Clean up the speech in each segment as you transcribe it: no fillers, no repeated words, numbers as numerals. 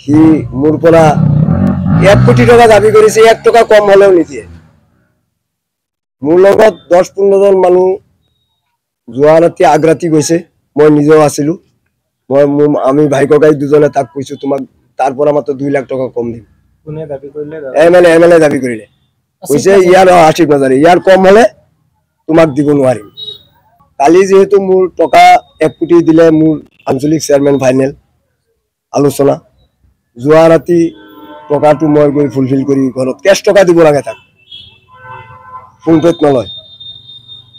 সি মোৰ পৰা 1 কোটি টকা দাবী কৰিছে, 1 টকা কম হলেও নিদিয়ে। মোৰ লগত 10-15 জন মানুহ যোৱা ৰাতি আগৰাতি গৈছে, মই নিজেও আছিলো। আমি ভাই ককাই দুজনে তাক কৈছো তোমাক তাৰ পৰা মাত্ৰ 2 লাখ টকা কম দিম। কোনে দাবী কৰিলে? এমএলএ দাবী কৰিলে, কৈছে ইয়াৰ আশিক নাজাৰী, ইয়াৰ কম হলে তোমাক দিব নোৱাৰিম। কালি যেহেতু মোৰ টকা 1 কোটি দিলে, মোৰ আঞ্চলিক চেয়াৰমেন ফাইনেল আলোচনা, যোৱা ৰাতি টকাটো মই গৈ ফুলফিল কৰি ঘৰত কেছ টকা দিব লাগে, তাক ফোনপেত নলয়,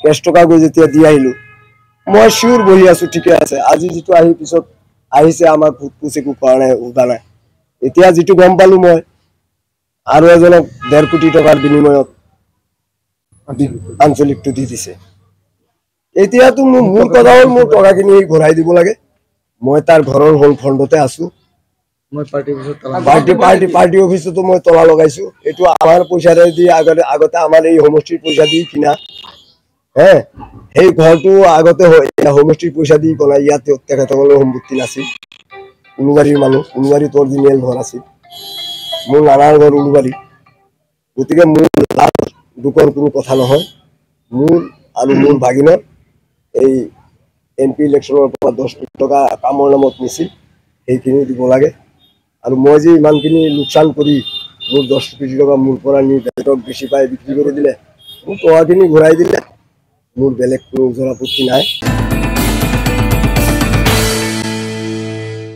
কেছ টকা গৈ যেতিয়া দি আহিলো, মই চিউৰ বহি আছো ঠিকে আছে। আজি যিটো আহি পিছত আহিছে আমাৰ ফুটপুচ একো কৰা নাই, উঠা নাই। এতিয়া যিটো গম পালো মই আৰু এজনক 1.5 কোটি টকাৰ বিনিময়ত আঞ্চলিকটো দি দিছে। এতিয়াতো মোৰ কথা হ'ল মোৰ টকাখিনি ঘূৰাই দিব লাগে। মই তাৰ ঘৰৰ হ'ল ফণ্ডতে আছো। পাৰ্টি অফিচতো মই তলা লগাইছো। এইটো আমাৰ পইচাৰে দি আগতে আমাৰ এই সমষ্টিৰ পইচা দি কিনা, সেই ঘৰটো আগতে সমষ্টিৰ পইচা দি বনাই। ইয়াত তেখেতসকলৰ সম্পত্তি নাছিল। উলুবাৰীৰ মানুহ, উলুবাৰীত অৰিজিনেল ঘৰ আছিল। মোৰ নানাৰ ঘৰ উলুবাৰী। গতিকে মোৰ দুখৰ কোনো কথা নহয়। মোৰ আৰু মোৰ ভাগিনৰ এই MP ইলেকশ্যনৰ পৰা 10 কোটি টকা কামৰ নামত নিছিল, সেইখিনি দিব লাগে। আৰু মই যে ইমানখিনি লোকচান কৰি মোৰ 10 কোটি টকা মোৰ পৰা নি বেলেগক বেছি পাই বিক্ৰী কৰি দিলে, মোৰ টকাখিনি ঘূৰাই দিলে, মোৰ বেলেগ কোনো ওজৰ আপত্তি নাই।